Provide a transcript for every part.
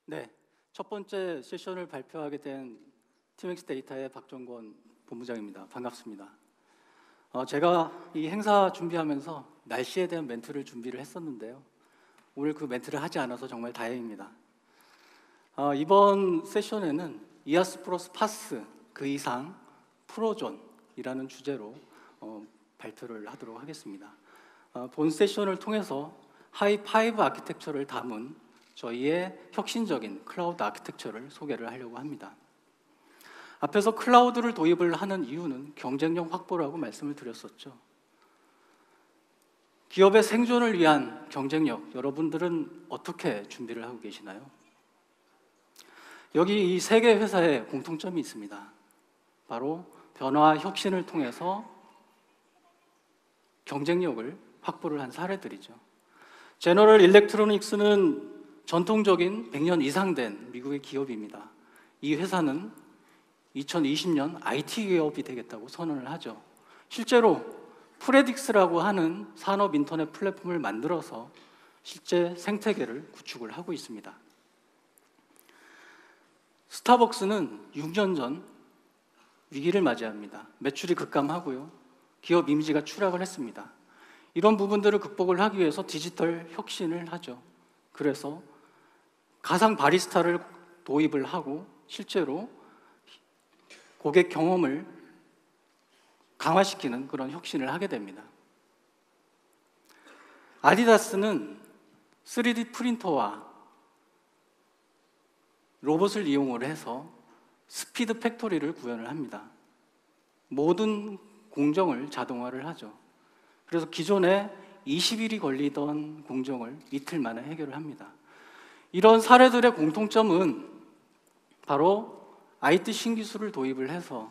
네, 첫 번째 세션을 발표하게 된 TMX 데이터의 박정권 본부장입니다. 반갑습니다. 제가 이 행사 준비하면서 날씨에 대한 멘트를 준비를 했었는데요. 오늘 그 멘트를 하지 않아서 정말 다행입니다. 이번 세션에는 이아스 플러스 파스 그 이상 프로존이라는 주제로 발표를 하도록 하겠습니다. 본 세션을 통해서 하이5 아키텍처를 담은 저희의 혁신적인 클라우드 아키텍처를 소개를 하려고 합니다. 앞에서 클라우드를 도입을 하는 이유는 경쟁력 확보라고 말씀을 드렸었죠. 기업의 생존을 위한 경쟁력, 여러분들은 어떻게 준비를 하고 계시나요? 여기 이 세 개 회사의 공통점이 있습니다. 바로 변화와 혁신을 통해서 경쟁력을 확보를 한 사례들이죠. 제너럴 일렉트로닉스는 전통적인 100년 이상 된 미국의 기업입니다. 이 회사는 2020년 IT 기업이 되겠다고 선언을 하죠. 실제로 프레딕스라고 하는 산업 인터넷 플랫폼을 만들어서 실제 생태계를 구축을 하고 있습니다. 스타벅스는 6년 전 위기를 맞이합니다. 매출이 급감하고요. 기업 이미지가 추락을 했습니다. 이런 부분들을 극복을 하기 위해서 디지털 혁신을 하죠. 그래서 가상 바리스타를 도입을 하고 실제로 고객 경험을 강화시키는 그런 혁신을 하게 됩니다. 아디다스는 3D 프린터와 로봇을 이용을 해서 스피드 팩토리를 구현을 합니다. 모든 공정을 자동화를 하죠. 그래서 기존에 20일이 걸리던 공정을 이틀 만에 해결을 합니다. 이런 사례들의 공통점은 바로 IT 신기술을 도입을 해서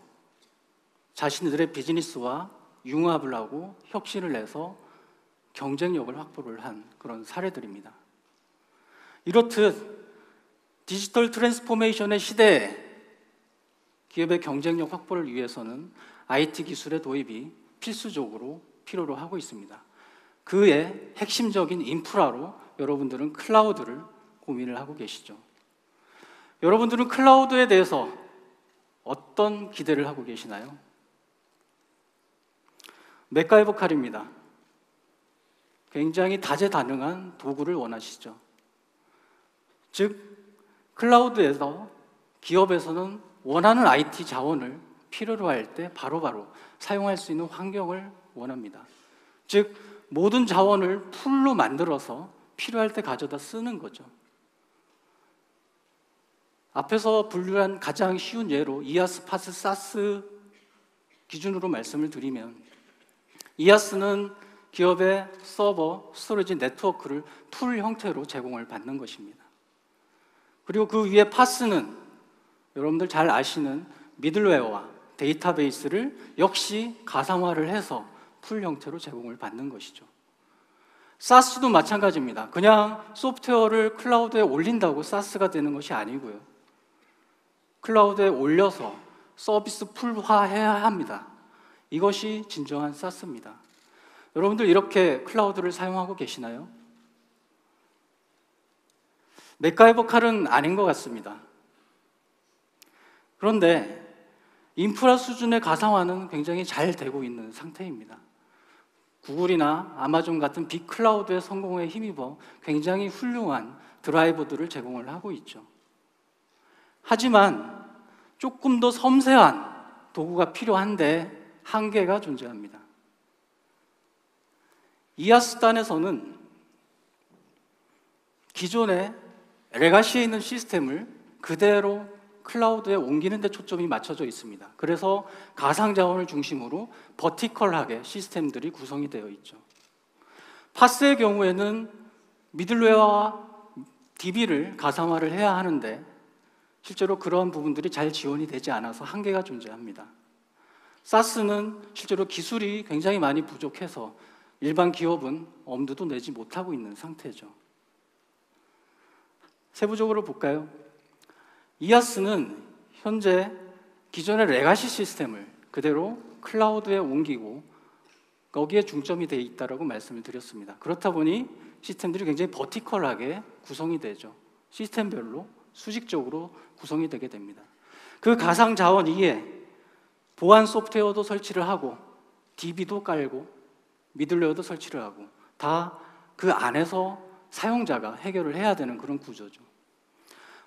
자신들의 비즈니스와 융합을 하고 혁신을 내서 경쟁력을 확보를 한 그런 사례들입니다. 이렇듯 디지털 트랜스포메이션의 시대에 기업의 경쟁력 확보를 위해서는 IT 기술의 도입이 필수적으로 필요로 하고 있습니다. 그의 핵심적인 인프라로 여러분들은 클라우드를 고민을 하고 계시죠. 여러분들은 클라우드에 대해서 어떤 기대를 하고 계시나요? 맥가이버 칼입니다. 굉장히 다재다능한 도구를 원하시죠. 즉, 클라우드에서 기업에서는 원하는 IT 자원을 필요로 할 때 바로바로 사용할 수 있는 환경을 원합니다. 즉, 모든 자원을 풀로 만들어서 필요할 때 가져다 쓰는 거죠. 앞에서 분류한 가장 쉬운 예로 이아스, 파스, 사스 기준으로 말씀을 드리면 이아스는 기업의 서버, 스토리지 네트워크를 풀 형태로 제공을 받는 것입니다. 그리고 그 위에 파스는 여러분들 잘 아시는 미들웨어와 데이터베이스를 역시 가상화를 해서 풀 형태로 제공을 받는 것이죠. 사스도 마찬가지입니다. 그냥 소프트웨어를 클라우드에 올린다고 사스가 되는 것이 아니고요. 클라우드에 올려서 서비스 풀화해야 합니다. 이것이 진정한 사스입니다. 여러분들 이렇게 클라우드를 사용하고 계시나요? 맥가이버 칼은 아닌 것 같습니다. 그런데 인프라 수준의 가상화는 굉장히 잘 되고 있는 상태입니다. 구글이나 아마존 같은 빅클라우드의 성공에 힘입어 굉장히 훌륭한 드라이버들을 제공을 하고 있죠. 하지만 조금 더 섬세한 도구가 필요한데 한계가 존재합니다. 이아스단에서는 기존의 레가시에 있는 시스템을 그대로 클라우드에 옮기는 데 초점이 맞춰져 있습니다. 그래서 가상자원을 중심으로 버티컬하게 시스템들이 구성이 되어 있죠. 파스의 경우에는 미들웨어와 DB를 가상화를 해야 하는데 실제로 그러한 부분들이 잘 지원이 되지 않아서 한계가 존재합니다. 사스는 실제로 기술이 굉장히 많이 부족해서 일반 기업은 엄두도 내지 못하고 있는 상태죠. 세부적으로 볼까요? 이아스는 현재 기존의 레가시 시스템을 그대로 클라우드에 옮기고 거기에 중점이 되어 있다고 말씀을 드렸습니다. 그렇다 보니 시스템들이 굉장히 버티컬하게 구성이 되죠. 시스템별로 수직적으로 구성이 되게 됩니다. 그 가상 자원 위에 보안 소프트웨어도 설치를 하고 DB도 깔고 미들웨어도 설치를 하고 다 그 안에서 사용자가 해결을 해야 되는 그런 구조죠.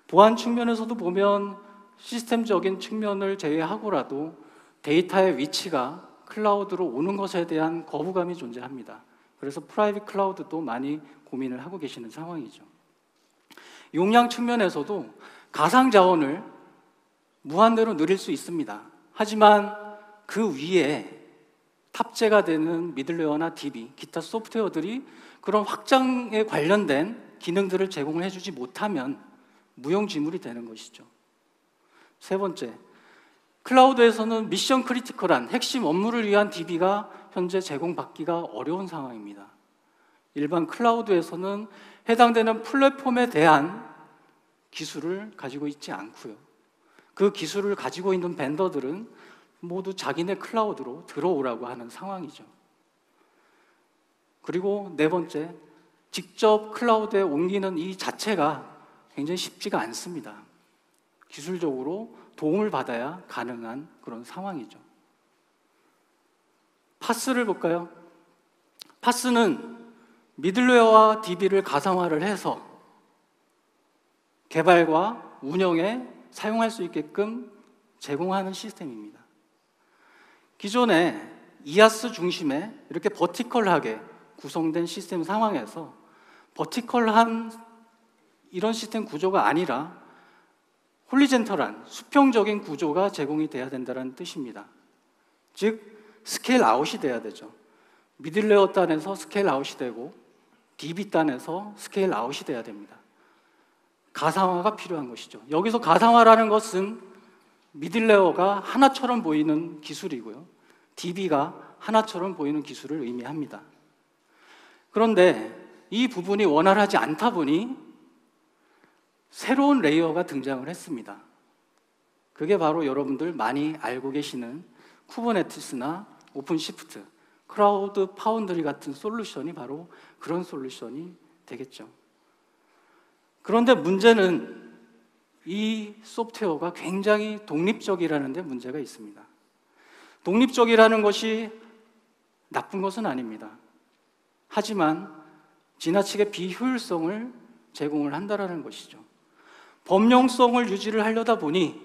보안 측면에서도 보면 시스템적인 측면을 제외하고라도 데이터의 위치가 클라우드로 오는 것에 대한 거부감이 존재합니다. 그래서 프라이빗 클라우드도 많이 고민을 하고 계시는 상황이죠. 용량 측면에서도 가상 자원을 무한대로 누릴 수 있습니다. 하지만 그 위에 탑재가 되는 미들웨어나 DB, 기타 소프트웨어들이 그런 확장에 관련된 기능들을 제공을 해주지 못하면 무용지물이 되는 것이죠. 세 번째, 클라우드에서는 미션 크리티컬한 핵심 업무를 위한 DB가 현재 제공받기가 어려운 상황입니다. 일반 클라우드에서는 해당되는 플랫폼에 대한 기술을 가지고 있지 않고요. 그 기술을 가지고 있는 벤더들은 모두 자기네 클라우드로 들어오라고 하는 상황이죠. 그리고 네 번째, 직접 클라우드에 옮기는 이 자체가 굉장히 쉽지가 않습니다. 기술적으로 도움을 받아야 가능한 그런 상황이죠. 파스를 볼까요? 파스는 미들웨어와 DB를 가상화를 해서 개발과 운영에 사용할 수 있게끔 제공하는 시스템입니다. 기존에 이아스 중심의 이렇게 버티컬하게 구성된 시스템 상황에서 버티컬한 이런 시스템 구조가 아니라 홀리젠털한 수평적인 구조가 제공이 돼야 된다는 뜻입니다. 즉 스케일 아웃이 돼야 되죠. 미들레어 단에서 스케일 아웃이 되고 DB 단에서 스케일 아웃이 돼야 됩니다. 가상화가 필요한 것이죠. 여기서 가상화라는 것은 미들레어가 하나처럼 보이는 기술이고요, DB가 하나처럼 보이는 기술을 의미합니다. 그런데 이 부분이 원활하지 않다 보니 새로운 레이어가 등장을 했습니다. 그게 바로 여러분들 많이 알고 계시는 쿠버네티스나 오픈시프트, 클라우드 파운드리 같은 솔루션이 바로 그런 솔루션이 되겠죠. 그런데 문제는 이 소프트웨어가 굉장히 독립적이라는 데 문제가 있습니다. 독립적이라는 것이 나쁜 것은 아닙니다. 하지만 지나치게 비효율성을 제공을 한다는 것이죠. 범용성을 유지를 하려다 보니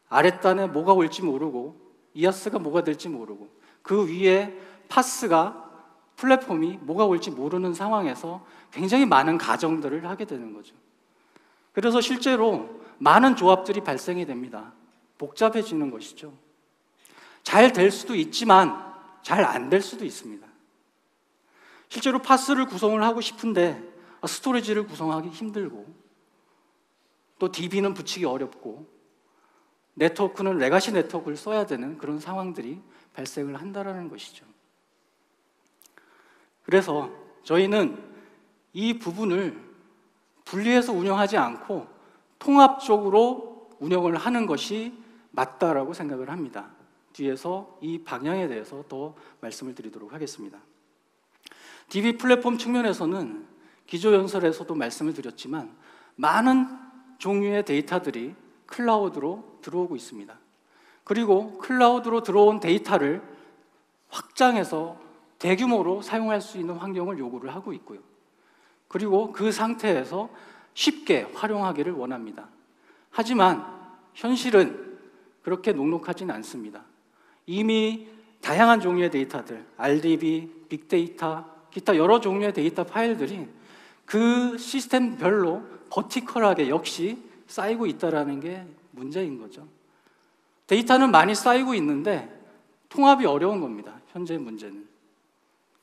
아랫단에 뭐가 올지 모르고 이아스가 뭐가 될지 모르고 그 위에 파스가 플랫폼이 뭐가 올지 모르는 상황에서 굉장히 많은 가정들을 하게 되는 거죠. 그래서 실제로 많은 조합들이 발생이 됩니다. 복잡해지는 것이죠. 잘 될 수도 있지만 잘 안 될 수도 있습니다. 실제로 파스를 구성을 하고 싶은데 스토리지를 구성하기 힘들고 또 DB는 붙이기 어렵고 네트워크는 레가시 네트워크를 써야 되는 그런 상황들이 발생을 한다는 것이죠. 그래서 저희는 이 부분을 분리해서 운영하지 않고 통합적으로 운영을 하는 것이 맞다라고 생각을 합니다. 뒤에서 이 방향에 대해서 더 말씀을 드리도록 하겠습니다. DB 플랫폼 측면에서는 기조연설에서도 말씀을 드렸지만 많은 종류의 데이터들이 클라우드로 들어오고 있습니다. 그리고 클라우드로 들어온 데이터를 확장해서 대규모로 사용할 수 있는 환경을 요구를 하고 있고요. 그리고 그 상태에서 쉽게 활용하기를 원합니다. 하지만 현실은 그렇게 녹록하진 않습니다. 이미 다양한 종류의 데이터들, RDB, 빅데이터, 기타 여러 종류의 데이터 파일들이 그 시스템별로 버티컬하게 역시 쌓이고 있다는 게 문제인 거죠. 데이터는 많이 쌓이고 있는데 통합이 어려운 겁니다. 현재 문제는.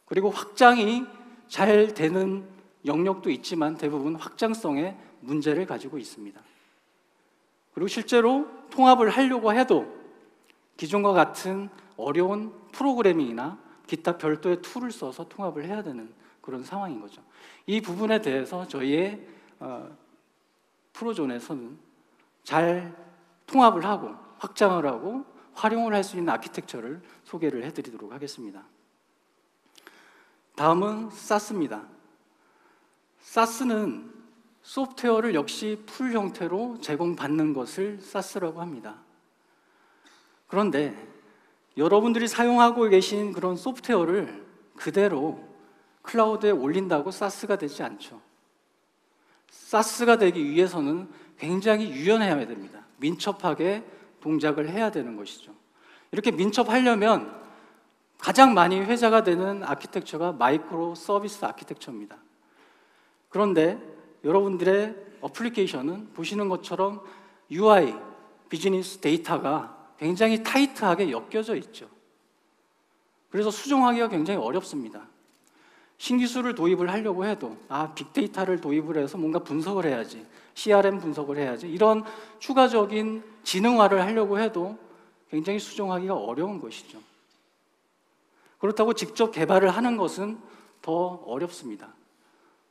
그리고 확장이 잘 되는 영역도 있지만 대부분 확장성의 문제를 가지고 있습니다. 그리고 실제로 통합을 하려고 해도 기존과 같은 어려운 프로그래밍이나 기타 별도의 툴을 써서 통합을 해야 되는 그런 상황인 거죠. 이 부분에 대해서 저희의 프로존에서는 잘 통합을 하고 확장을 하고 활용을 할 수 있는 아키텍처를 소개를 해드리도록 하겠습니다. 다음은 사스입니다. 사스는 소프트웨어를 역시 풀 형태로 제공받는 것을 SaaS라고 합니다. 그런데 여러분들이 사용하고 계신 그런 소프트웨어를 그대로 클라우드에 올린다고 SaaS가 되지 않죠. SaaS가 되기 위해서는 굉장히 유연해야 됩니다. 민첩하게 동작을 해야 되는 것이죠. 이렇게 민첩하려면 가장 많이 회자가 되는 아키텍처가 마이크로 서비스 아키텍처입니다. 그런데 여러분들의 어플리케이션은 보시는 것처럼 UI, 비즈니스 데이터가 굉장히 타이트하게 엮여져 있죠. 그래서 수정하기가 굉장히 어렵습니다. 신기술을 도입을 하려고 해도 빅데이터를 도입을 해서 뭔가 분석을 해야지, CRM 분석을 해야지, 이런 추가적인 지능화를 하려고 해도 굉장히 수정하기가 어려운 것이죠. 그렇다고 직접 개발을 하는 것은 더 어렵습니다.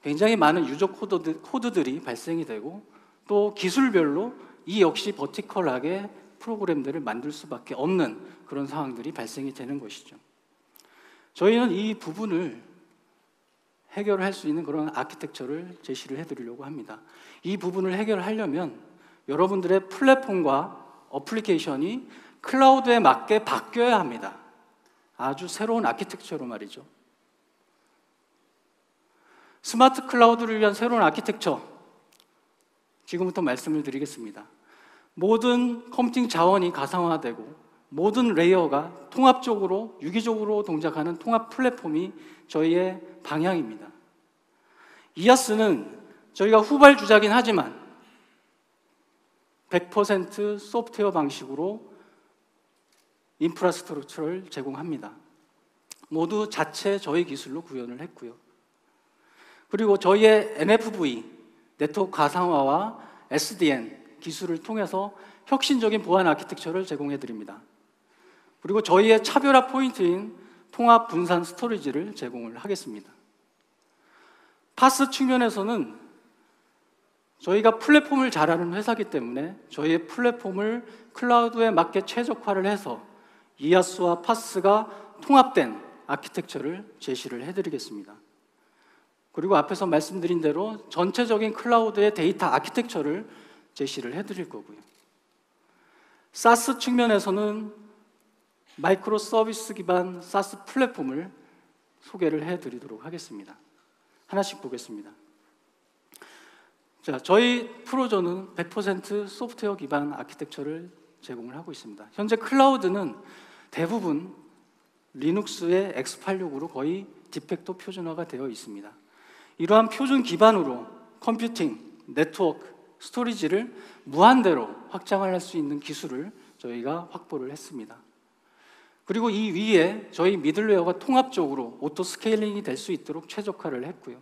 굉장히 많은 유저 코드들이 발생이 되고 또 기술별로 이 역시 버티컬하게 프로그램들을 만들 수밖에 없는 그런 상황들이 발생이 되는 것이죠. 저희는 이 부분을 해결할 수 있는 그런 아키텍처를 제시를 해드리려고 합니다. 이 부분을 해결하려면 여러분들의 플랫폼과 어플리케이션이 클라우드에 맞게 바뀌어야 합니다. 아주 새로운 아키텍처로 말이죠. 스마트 클라우드를 위한 새로운 아키텍처, 지금부터 말씀을 드리겠습니다. 모든 컴퓨팅 자원이 가상화되고 모든 레이어가 통합적으로, 유기적으로 동작하는 통합 플랫폼이 저희의 방향입니다. 이아스는 저희가 후발주자긴 하지만 100% 소프트웨어 방식으로 인프라스트럭처를 제공합니다. 모두 자체 저희 기술로 구현을 했고요. 그리고 저희의 NFV, 네트워크 가상화와 SDN 기술을 통해서 혁신적인 보안 아키텍처를 제공해 드립니다. 그리고 저희의 차별화 포인트인 통합 분산 스토리지를 제공을 하겠습니다. 파스 측면에서는 저희가 플랫폼을 잘하는 회사이기 때문에 저희의 플랫폼을 클라우드에 맞게 최적화를 해서 이아스와 파스가 통합된 아키텍처를 제시를 해드리겠습니다. 그리고 앞에서 말씀드린 대로 전체적인 클라우드의 데이터 아키텍처를 제시를 해드릴 거고요. 사스 측면에서는 마이크로 서비스 기반 사스 플랫폼을 소개를 해드리도록 하겠습니다. 하나씩 보겠습니다. 자, 저희 프로조는 100% 소프트웨어 기반 아키텍처를 제공을 하고 있습니다. 현재 클라우드는 대부분 리눅스의 x86으로 거의 디팩토 표준화가 되어 있습니다. 이러한 표준 기반으로 컴퓨팅, 네트워크, 스토리지를 무한대로 확장을 할 수 있는 기술을 저희가 확보를 했습니다. 그리고 이 위에 저희 미들웨어가 통합적으로 오토 스케일링이 될 수 있도록 최적화를 했고요.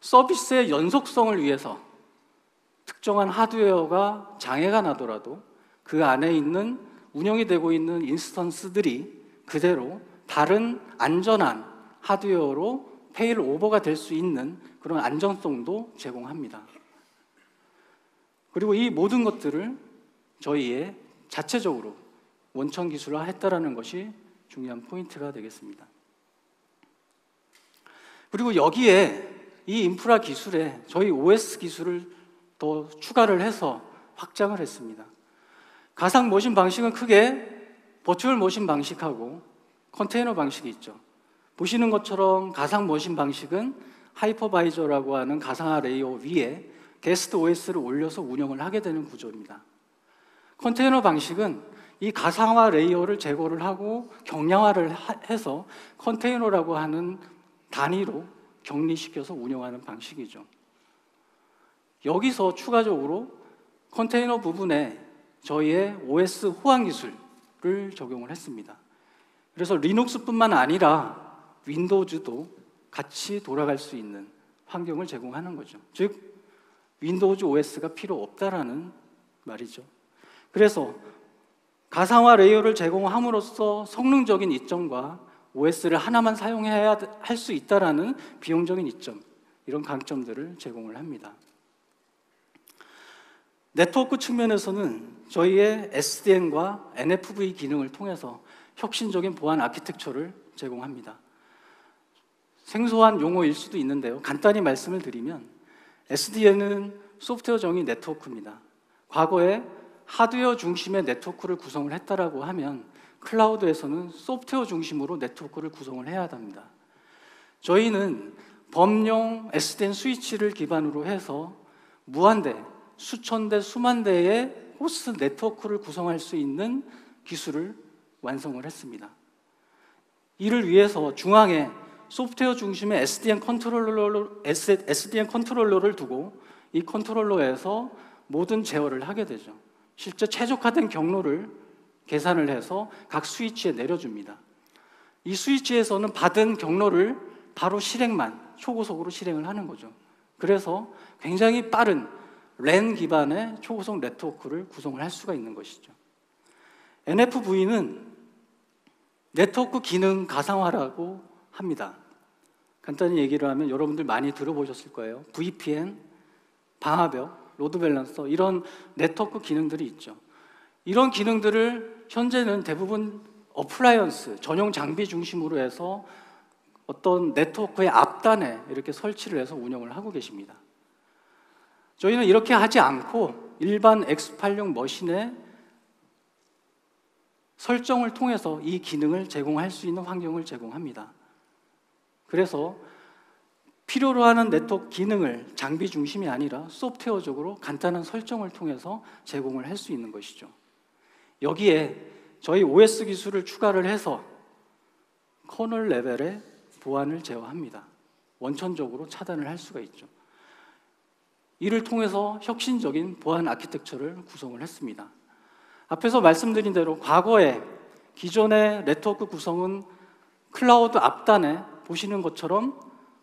서비스의 연속성을 위해서 특정한 하드웨어가 장애가 나더라도 그 안에 있는 운영이 되고 있는 인스턴스들이 그대로 다른 안전한 하드웨어로 페일 오버가 될 수 있는 그런 안전성도 제공합니다. 그리고 이 모든 것들을 저희의 자체적으로 원천 기술화했다라는 것이 중요한 포인트가 되겠습니다. 그리고 여기에 이 인프라 기술에 저희 OS 기술을 더 추가를 해서 확장을 했습니다. 가상 머신 방식은 크게 버추얼 머신 방식하고 컨테이너 방식이 있죠. 보시는 것처럼 가상 머신 방식은 하이퍼바이저라고 하는 가상화 레이어 위에 게스트 OS를 올려서 운영을 하게 되는 구조입니다. 컨테이너 방식은 이 가상화 레이어를 제거를 하고 경량화를 해서 컨테이너라고 하는 단위로 격리시켜서 운영하는 방식이죠. 여기서 추가적으로 컨테이너 부분에 저희의 OS 호환 기술을 적용을 했습니다. 그래서 리눅스뿐만 아니라 윈도우즈도 같이 돌아갈 수 있는 환경을 제공하는 거죠. 즉 윈도우즈 OS가 필요 없다라는 말이죠. 그래서 가상화 레이어를 제공함으로써 성능적인 이점과 OS를 하나만 사용해야 할 수 있다라는 비용적인 이점, 이런 강점들을 제공을 합니다. 네트워크 측면에서는 저희의 SDN과 NFV 기능을 통해서 혁신적인 보안 아키텍처를 제공합니다. 생소한 용어일 수도 있는데요. 간단히 말씀을 드리면 SDN은 소프트웨어 정의 네트워크입니다. 과거에 하드웨어 중심의 네트워크를 구성을 했다라고 하면 클라우드에서는 소프트웨어 중심으로 네트워크를 구성을 해야 합니다. 저희는 범용 SDN 스위치를 기반으로 해서 무한대, 수천 대, 수만 대의 호스트 네트워크를 구성할 수 있는 기술을 완성을 했습니다. 이를 위해서 중앙에 소프트웨어 중심의 SDN 컨트롤러를 두고 이 컨트롤러에서 모든 제어를 하게 되죠. 실제 최적화된 경로를 계산을 해서 각 스위치에 내려줍니다. 이 스위치에서는 받은 경로를 바로 초고속으로 실행을 하는 거죠. 그래서 굉장히 빠른 랜 기반의 초고속 네트워크를 구성을 할 수가 있는 것이죠. NFV는 네트워크 기능 가상화라고 합니다. 간단히 얘기를 하면 여러분들 많이 들어보셨을 거예요. VPN, 방화벽, 로드 밸런서 이런 네트워크 기능들이 있죠. 이런 기능들을 현재는 대부분 어플라이언스, 전용 장비 중심으로 해서 어떤 네트워크의 앞단에 이렇게 설치를 해서 운영을 하고 계십니다. 저희는 이렇게 하지 않고 일반 X86 머신의 설정을 통해서 이 기능을 제공할 수 있는 환경을 제공합니다. 그래서 필요로 하는 네트워크 기능을 장비 중심이 아니라 소프트웨어적으로 간단한 설정을 통해서 제공을 할 수 있는 것이죠. 여기에 저희 OS 기술을 추가를 해서 커널 레벨의 보안을 제어합니다. 원천적으로 차단을 할 수가 있죠. 이를 통해서 혁신적인 보안 아키텍처를 구성을 했습니다. 앞에서 말씀드린 대로 과거에 기존의 네트워크 구성은 클라우드 앞단에 보시는 것처럼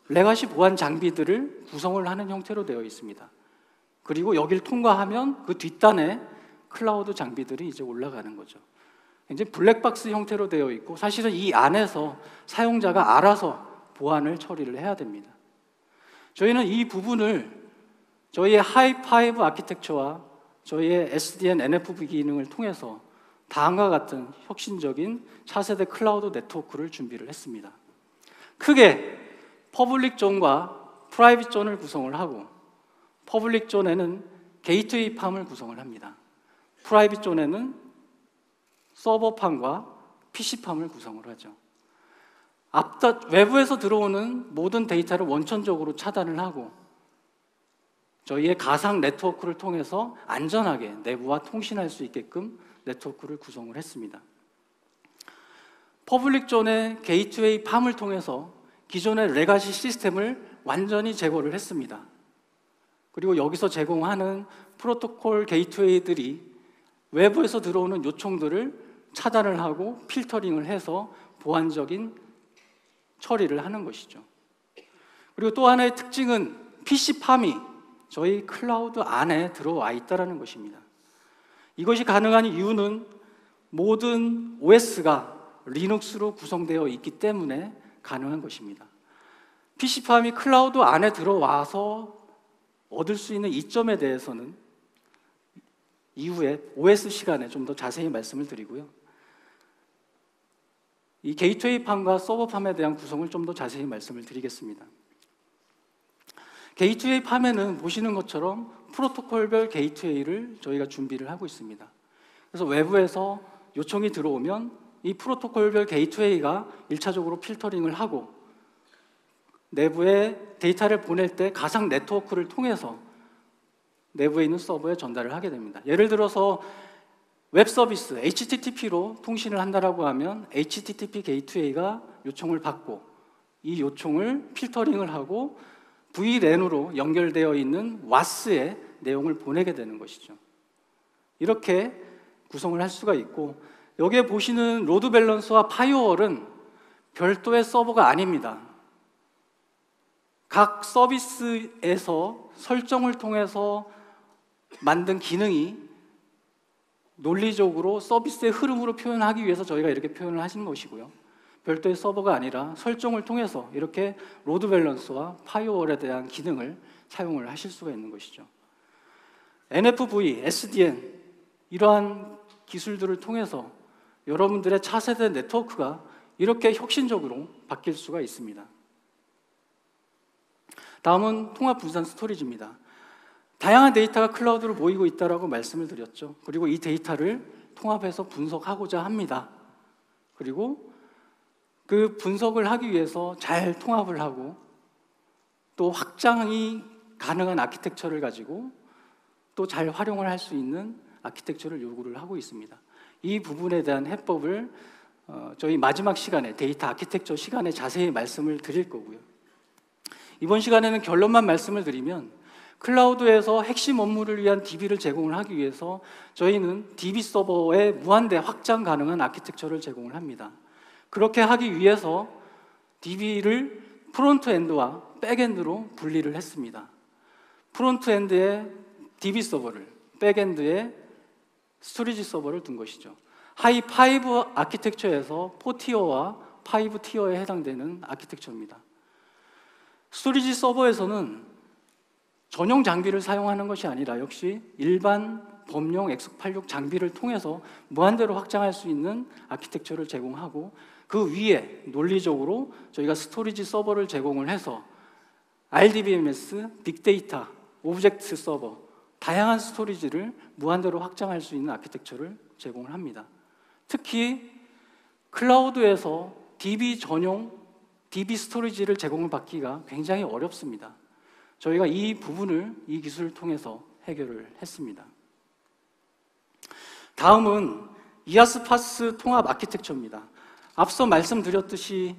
레가시 보안 장비들을 구성을 하는 형태로 되어 있습니다. 그리고 여기를 통과하면 그 뒷단에 클라우드 장비들이 이제 올라가는 거죠. 이제 블랙박스 형태로 되어 있고 사실은 이 안에서 사용자가 알아서 보안을 처리를 해야 됩니다. 저희는 이 부분을 저희의 하이5 아키텍처와 저희의 SDN NFV 기능을 통해서 다음과 같은 혁신적인 차세대 클라우드 네트워크를 준비를 했습니다. 크게 퍼블릭 존과 프라이빗 존을 구성을 하고 퍼블릭 존에는 게이트웨이 팜을 구성을 합니다. 프라이빗 존에는 서버팜과 PC팜을 구성을 하죠. 외부에서 들어오는 모든 데이터를 원천적으로 차단을 하고 저희의 가상 네트워크를 통해서 안전하게 내부와 통신할 수 있게끔 네트워크를 구성을 했습니다. 퍼블릭 존의 게이트웨이 팜을 통해서 기존의 레가시 시스템을 완전히 제거를 했습니다. 그리고 여기서 제공하는 프로토콜 게이트웨이들이 외부에서 들어오는 요청들을 차단을 하고 필터링을 해서 보안적인 처리를 하는 것이죠. 그리고 또 하나의 특징은 PC팜이 저희 클라우드 안에 들어와 있다는 것입니다. 이것이 가능한 이유는 모든 OS가 리눅스로 구성되어 있기 때문에 가능한 것입니다. PC팜이 클라우드 안에 들어와서 얻을 수 있는 이점에 대해서는 이후에 OS 시간에 좀 더 자세히 말씀을 드리고요. 이 게이트웨이 팜과 서버 팜에 대한 구성을 좀 더 자세히 말씀을 드리겠습니다. 게이트웨이 팜에는 보시는 것처럼 프로토콜별 게이트웨이를 저희가 준비를 하고 있습니다. 그래서 외부에서 요청이 들어오면 이 프로토콜별 게이트웨이가 1차적으로 필터링을 하고 내부에 데이터를 보낼 때 가상 네트워크를 통해서 내부에 있는 서버에 전달을 하게 됩니다. 예를 들어서 웹 서비스 HTTP로 통신을 한다라고 하면 HTTP 게이트웨이가 요청을 받고 이 요청을 필터링을 하고 VLAN으로 연결되어 있는 WAS의 내용을 보내게 되는 것이죠. 이렇게 구성을 할 수가 있고 여기에 보시는 로드 밸런서와 파이어월은 별도의 서버가 아닙니다. 각 서비스에서 설정을 통해서 만든 기능이 논리적으로 서비스의 흐름으로 표현하기 위해서 저희가 이렇게 표현을 하신 것이고요. 별도의 서버가 아니라 설정을 통해서 이렇게 로드 밸런스와 파이어월에 대한 기능을 사용을 하실 수가 있는 것이죠. NFV, SDN 이러한 기술들을 통해서 여러분들의 차세대 네트워크가 이렇게 혁신적으로 바뀔 수가 있습니다. 다음은 통합 분산 스토리지입니다. 다양한 데이터가 클라우드로 모이고 있다고 말씀을 드렸죠. 그리고 이 데이터를 통합해서 분석하고자 합니다. 그리고 그 분석을 하기 위해서 잘 통합을 하고 또 확장이 가능한 아키텍처를 가지고 또 잘 활용을 할 수 있는 아키텍처를 요구를 하고 있습니다. 이 부분에 대한 해법을 저희 마지막 시간에 데이터 아키텍처 시간에 자세히 말씀을 드릴 거고요. 이번 시간에는 결론만 말씀을 드리면 클라우드에서 핵심 업무를 위한 DB를 제공을 하기 위해서 저희는 DB 서버에 무한대 확장 가능한 아키텍처를 제공을 합니다. 그렇게 하기 위해서 DB를 프론트엔드와 백엔드로 분리를 했습니다. 프론트엔드에 DB 서버를, 백엔드에 스토리지 서버를 둔 것이죠. 하이 5 아키텍처에서 4티어와 5티어에 해당되는 아키텍처입니다. 스토리지 서버에서는 전용 장비를 사용하는 것이 아니라 역시 일반 범용 x86 장비를 통해서 무한대로 확장할 수 있는 아키텍처를 제공하고 그 위에 논리적으로 저희가 스토리지 서버를 제공을 해서 RDBMS, 빅데이터, 오브젝트 서버, 다양한 스토리지를 무한대로 확장할 수 있는 아키텍처를 제공을 합니다. 특히 클라우드에서 DB 전용 DB 스토리지를 제공을 받기가 굉장히 어렵습니다. 저희가 이 부분을 이 기술을 통해서 해결을 했습니다. 다음은 이아스 파스 통합 아키텍처입니다. 앞서 말씀드렸듯이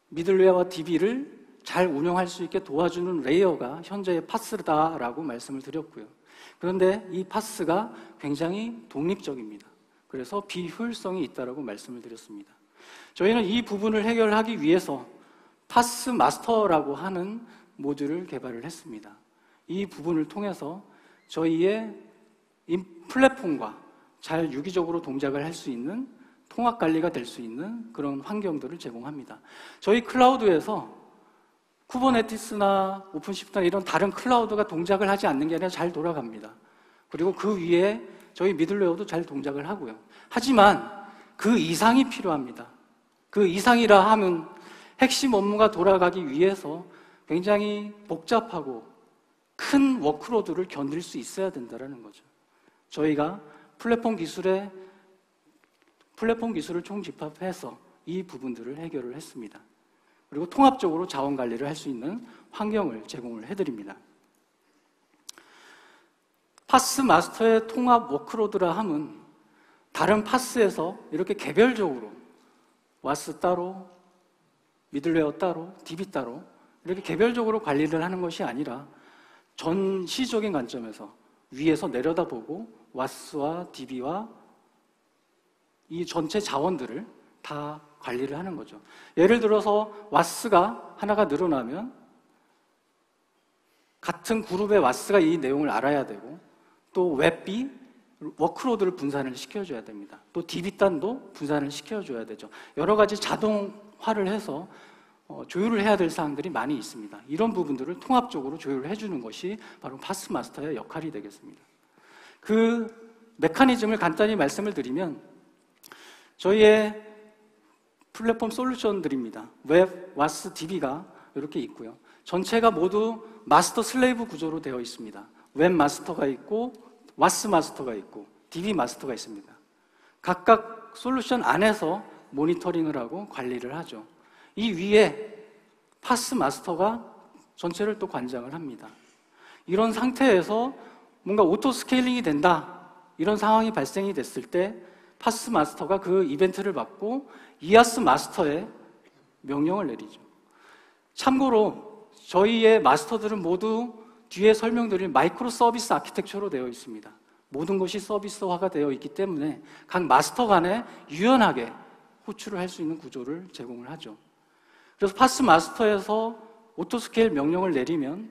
미들웨어와 DB를 잘 운영할 수 있게 도와주는 레이어가 현재의 파스다라고 말씀을 드렸고요. 그런데 이 파스가 굉장히 독립적입니다. 그래서 비효율성이 있다고 말씀을 드렸습니다. 저희는 이 부분을 해결하기 위해서 파스 마스터라고 하는 모듈을 개발을 했습니다. 이 부분을 통해서 저희의 플랫폼과 잘 유기적으로 동작을 할 수 있는 통합 관리가 될 수 있는 그런 환경들을 제공합니다. 저희 클라우드에서 쿠버네티스나 오픈시프트나 이런 다른 클라우드가 동작을 하지 않는 게 아니라 잘 돌아갑니다. 그리고 그 위에 저희 미들웨어도 잘 동작을 하고요. 하지만 그 이상이 필요합니다. 그 이상이라 하면 핵심 업무가 돌아가기 위해서 굉장히 복잡하고 큰 워크로드를 견딜 수 있어야 된다는 거죠. 저희가 플랫폼 기술을 총집합해서 이 부분들을 해결을 했습니다. 그리고 통합적으로 자원 관리를 할 수 있는 환경을 제공을 해드립니다. 파스 마스터의 통합 워크로드라 함은 다른 파스에서 이렇게 개별적으로 와스 따로, 미들웨어 따로, DB 따로 이렇게 개별적으로 관리를 하는 것이 아니라 전시적인 관점에서 위에서 내려다보고 와스와 DB와 이 전체 자원들을 다 관리를 하는 거죠. 예를 들어서 와스가 하나가 늘어나면 같은 그룹의 와스가 이 내용을 알아야 되고 또 웹비, 워크로드를 분산을 시켜줘야 됩니다. 또 DB단도 분산을 시켜줘야 되죠. 여러 가지 자동화를 해서 조율을 해야 될 사항들이 많이 있습니다. 이런 부분들을 통합적으로 조율을 해주는 것이 바로 파스 마스터의 역할이 되겠습니다. 그 메커니즘을 간단히 말씀을 드리면 저희의 플랫폼 솔루션들입니다. 웹, 와스, DB가 이렇게 있고요. 전체가 모두 마스터 슬레이브 구조로 되어 있습니다. 웹 마스터가 있고 와스 마스터가 있고 DB 마스터가 있습니다. 각각 솔루션 안에서 모니터링을 하고 관리를 하죠. 이 위에 파스 마스터가 전체를 또 관장을 합니다. 이런 상태에서 뭔가 오토 스케일링이 된다 이런 상황이 발생이 됐을 때 파스 마스터가 그 이벤트를 받고 이아스 마스터에 명령을 내리죠. 참고로 저희의 마스터들은 모두 뒤에 설명드릴 마이크로 서비스 아키텍처로 되어 있습니다. 모든 것이 서비스화가 되어 있기 때문에 각 마스터 간에 유연하게 호출을 할 수 있는 구조를 제공을 하죠. 그래서 파스 마스터에서 오토스케일 명령을 내리면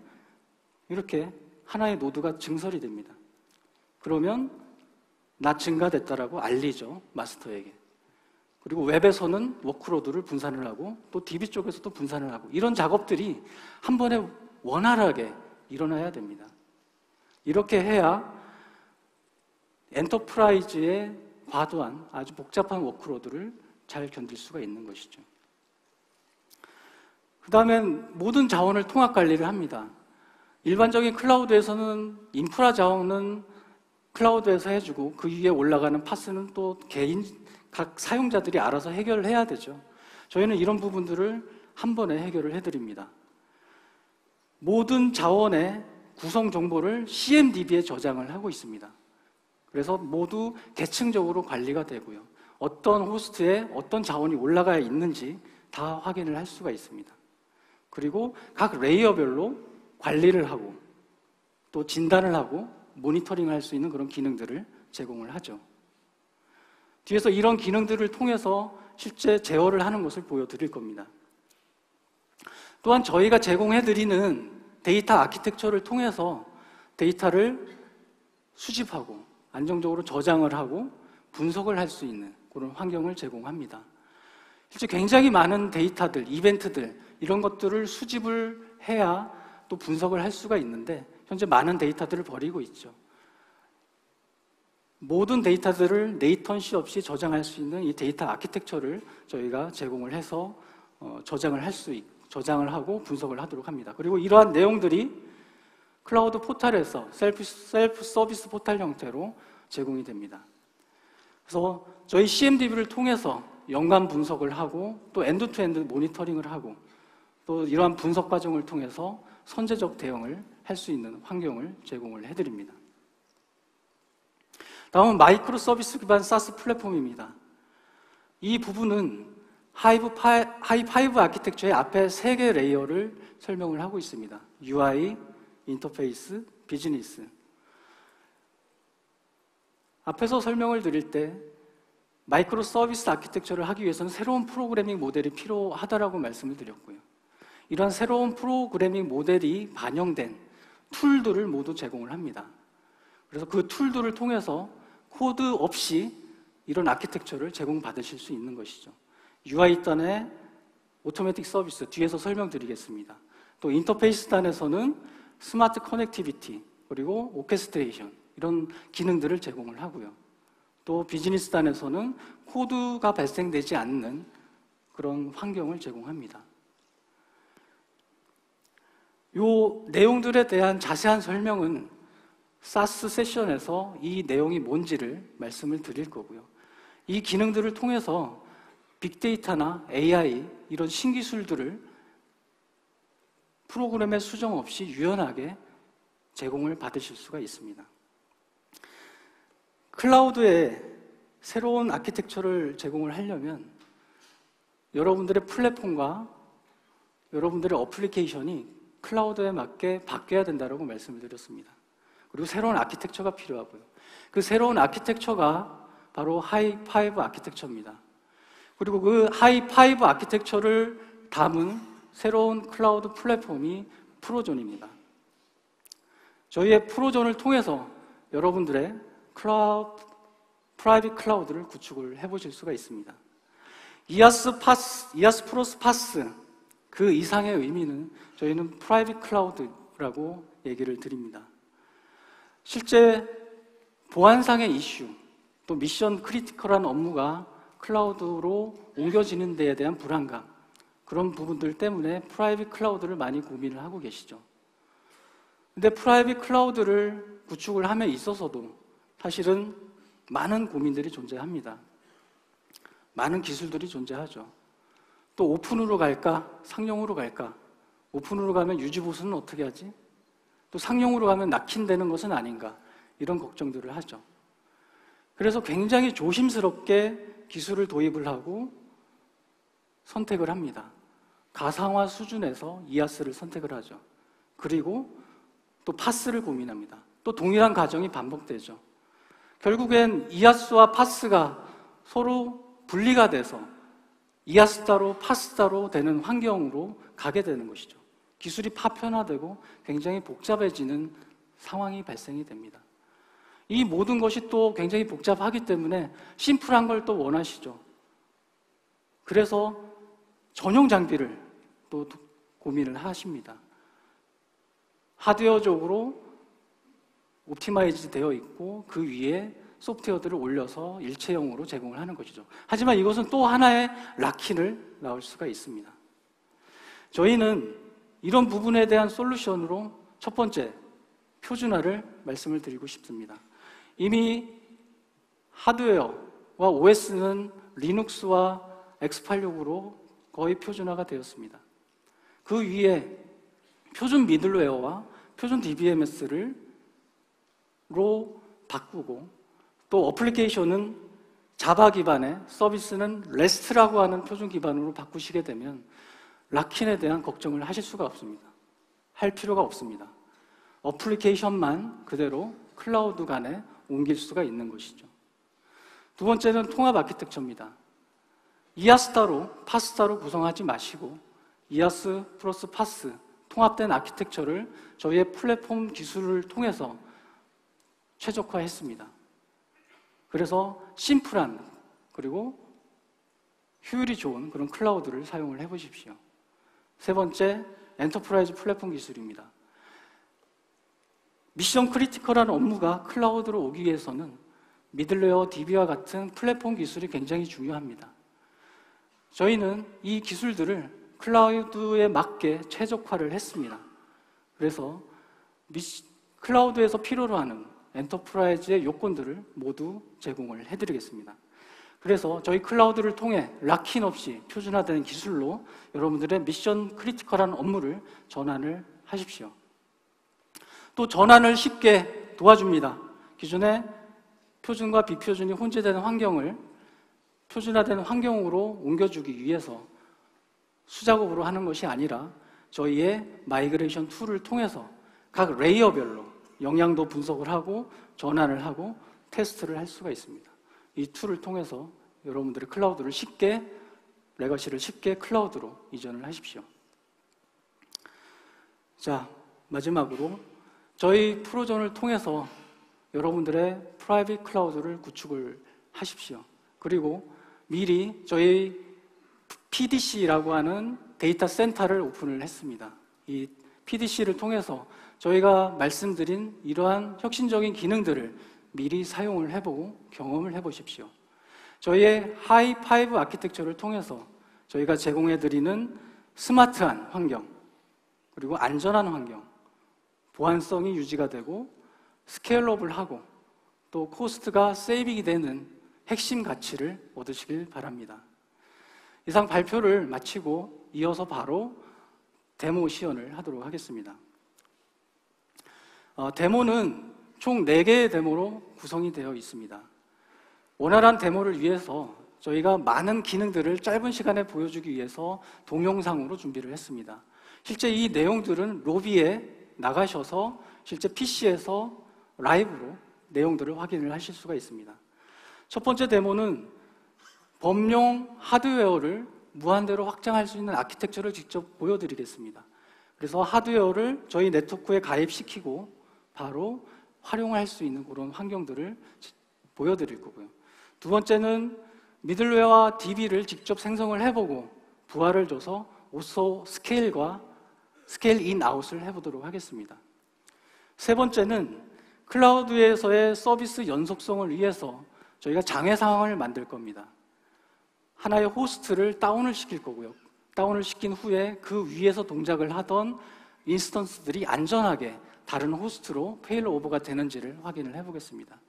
이렇게 하나의 노드가 증설이 됩니다. 그러면 나 증가됐다라고 알리죠, 마스터에게. 그리고 웹에서는 워크로드를 분산을 하고 또 DB 쪽에서도 분산을 하고 이런 작업들이 한 번에 원활하게 일어나야 됩니다. 이렇게 해야 엔터프라이즈의 과도한 아주 복잡한 워크로드를 잘 견딜 수가 있는 것이죠. 그 다음엔 모든 자원을 통합 관리를 합니다. 일반적인 클라우드에서는 인프라 자원은 클라우드에서 해주고 그 위에 올라가는 파스는 또 각 사용자들이 알아서 해결을 해야 되죠. 저희는 이런 부분들을 한 번에 해결을 해드립니다. 모든 자원의 구성 정보를 CMDB에 저장을 하고 있습니다. 그래서 모두 계층적으로 관리가 되고요. 어떤 호스트에 어떤 자원이 올라가 있는지 다 확인을 할 수가 있습니다. 그리고 각 레이어별로 관리를 하고 또 진단을 하고 모니터링을 할 수 있는 그런 기능들을 제공을 하죠. 뒤에서 이런 기능들을 통해서 실제 제어를 하는 것을 보여드릴 겁니다. 또한 저희가 제공해드리는 데이터 아키텍처를 통해서 데이터를 수집하고 안정적으로 저장을 하고 분석을 할 수 있는 그런 환경을 제공합니다. 실제 굉장히 많은 데이터들, 이벤트들 이런 것들을 수집을 해야 또 분석을 할 수가 있는데 현재 많은 데이터들을 버리고 있죠. 모든 데이터들을 레이턴시 없이 저장할 수 있는 이 데이터 아키텍처를 저희가 제공을 해서 저장을 하고 분석을 하도록 합니다. 그리고 이러한 내용들이 클라우드 포탈에서 셀프 서비스 포탈 형태로 제공이 됩니다. 그래서 저희 CMDB를 통해서 연관 분석을 하고 또 엔드투엔드 모니터링을 하고 또 이러한 분석 과정을 통해서 선제적 대응을 할 수 있는 환경을 제공을 해드립니다. 다음은 마이크로 서비스 기반 사스 플랫폼입니다. 이 부분은 하이5 아키텍처의 앞에 3개 레이어를 설명을 하고 있습니다. UI, 인터페이스, 비즈니스. 앞에서 설명을 드릴 때 마이크로 서비스 아키텍처를 하기 위해서는 새로운 프로그래밍 모델이 필요하다라고 말씀을 드렸고요. 이런 새로운 프로그래밍 모델이 반영된 툴들을 모두 제공을 합니다. 그래서 그 툴들을 통해서 코드 없이 이런 아키텍처를 제공받으실 수 있는 것이죠. UI 단의 오토매틱 서비스 뒤에서 설명드리겠습니다. 또 인터페이스 단에서는 스마트 커넥티비티 그리고 오케스트레이션 이런 기능들을 제공을 하고요. 또 비즈니스 단에서는 코드가 발생되지 않는 그런 환경을 제공합니다. 이 내용들에 대한 자세한 설명은 사스 세션에서 이 내용이 뭔지를 말씀을 드릴 거고요. 이 기능들을 통해서 빅데이터나 AI 이런 신기술들을 프로그램의 수정 없이 유연하게 제공을 받으실 수가 있습니다. 클라우드에 새로운 아키텍처를 제공을 하려면 여러분들의 플랫폼과 여러분들의 어플리케이션이 클라우드에 맞게 바뀌어야 된다고 말씀을 드렸습니다. 그리고 새로운 아키텍처가 필요하고요. 그 새로운 아키텍처가 바로 하이5 아키텍처입니다. 그리고 그 하이5 아키텍처를 담은 새로운 클라우드 플랫폼이 프로존입니다. 저희의 프로존을 통해서 여러분들의 프라이빗 클라우드를 구축을 해보실 수가 있습니다. 이아스 플러스 파스 그 이상의 의미는 저희는 프라이빗 클라우드라고 얘기를 드립니다. 실제 보안상의 이슈, 또 미션 크리티컬한 업무가 클라우드로 옮겨지는 데에 대한 불안감 그런 부분들 때문에 프라이빗 클라우드를 많이 고민을 하고 계시죠. 근데 프라이빗 클라우드를 구축을 함에 있어서도 사실은 많은 고민들이 존재합니다. 많은 기술들이 존재하죠. 또 오픈으로 갈까? 상용으로 갈까? 오픈으로 가면 유지보수는 어떻게 하지? 또 상용으로 가면 낙힌되는 것은 아닌가? 이런 걱정들을 하죠. 그래서 굉장히 조심스럽게 기술을 도입을 하고 선택을 합니다. 가상화 수준에서 이아스를 선택을 하죠. 그리고 또 파스를 고민합니다. 또 동일한 과정이 반복되죠. 결국엔 이아스와 파스가 서로 분리가 돼서 이아스 따로 파스 따로 되는 환경으로 가게 되는 것이죠. 기술이 파편화되고 굉장히 복잡해지는 상황이 발생이 됩니다. 이 모든 것이 또 굉장히 복잡하기 때문에 심플한 걸 또 원하시죠. 그래서 전용 장비를 또 고민을 하십니다. 하드웨어적으로 옵티마이즈 되어 있고 그 위에 소프트웨어들을 올려서 일체형으로 제공을 하는 것이죠. 하지만 이것은 또 하나의 락킨을 낳을 수가 있습니다. 저희는 이런 부분에 대한 솔루션으로 첫 번째, 표준화를 말씀을 드리고 싶습니다. 이미 하드웨어와 OS는 리눅스와 x86으로 거의 표준화가 되었습니다. 그 위에 표준 미들웨어와 표준 DBMS로 바꾸고, 또 어플리케이션은 자바 기반의, 서비스는 REST라고 하는 표준 기반으로 바꾸시게 되면 락인에 대한 걱정을 하실 수가 없습니다. 할 필요가 없습니다. 어플리케이션만 그대로 클라우드 간에 옮길 수가 있는 것이죠. 두 번째는 통합 아키텍처입니다. 이아스타로, 파스타로 구성하지 마시고 이아스 플러스 파스, 통합된 아키텍처를 저희의 플랫폼 기술을 통해서 최적화했습니다. 그래서 심플한, 그리고 효율이 좋은 그런 클라우드를 사용을 해보십시오. 세 번째, 엔터프라이즈 플랫폼 기술입니다. 미션 크리티컬한 업무가 클라우드로 오기 위해서는 미들웨어, DB와 같은 플랫폼 기술이 굉장히 중요합니다. 저희는 이 기술들을 클라우드에 맞게 최적화를 했습니다. 그래서 클라우드에서 필요로 하는 엔터프라이즈의 요건들을 모두 제공을 해드리겠습니다. 그래서 저희 클라우드를 통해 락인 없이 표준화된 기술로 여러분들의 미션 크리티컬한 업무를 전환을 하십시오. 또 전환을 쉽게 도와줍니다. 기존의 표준과 비표준이 혼재되는 환경을 표준화된 환경으로 옮겨주기 위해서 수작업으로 하는 것이 아니라 저희의 마이그레이션 툴을 통해서 각 레이어별로 영향도 분석을 하고 전환을 하고 테스트를 할 수가 있습니다. 이 툴을 통해서 여러분들의 클라우드를 쉽게, 레거시를 쉽게 클라우드로 이전을 하십시오. 자, 마지막으로 저희 프로존을 통해서 여러분들의 프라이빗 클라우드를 구축을 하십시오. 그리고 미리 저희 PDC라고 하는 데이터 센터를 오픈을 했습니다. 이 PDC를 통해서 저희가 말씀드린 이러한 혁신적인 기능들을 미리 사용을 해보고 경험을 해보십시오. 저희의 하이5 아키텍처를 통해서 저희가 제공해드리는 스마트한 환경, 그리고 안전한 환경, 보안성이 유지가 되고 스케일러블하고 또 코스트가 세이빙이 되는 핵심 가치를 얻으시길 바랍니다. 이상 발표를 마치고 이어서 바로 데모 시연을 하도록 하겠습니다. 데모는 총 4개의 데모로 구성이 되어 있습니다. 원활한 데모를 위해서 저희가 많은 기능들을 짧은 시간에 보여주기 위해서 동영상으로 준비를 했습니다. 실제 이 내용들은 로비에 나가셔서 실제 PC에서 라이브로 내용들을 확인을 하실 수가 있습니다. 첫 번째 데모는 범용 하드웨어를 무한대로 확장할 수 있는 아키텍처를 직접 보여드리겠습니다. 그래서 하드웨어를 저희 네트워크에 가입시키고 바로 활용할 수 있는 그런 환경들을 보여드릴 거고요. 두 번째는 미들웨어와 DB를 직접 생성을 해보고 부하를 줘서 오소 스케일과 스케일 인, 아웃을 해보도록 하겠습니다. 세 번째는 클라우드에서의 서비스 연속성을 위해서 저희가 장애 상황을 만들 겁니다. 하나의 호스트를 다운을 시킬 거고요. 다운을 시킨 후에 그 위에서 동작을 하던 인스턴스들이 안전하게 다른 호스트로 페일오버가 되는지를 확인을 해보겠습니다.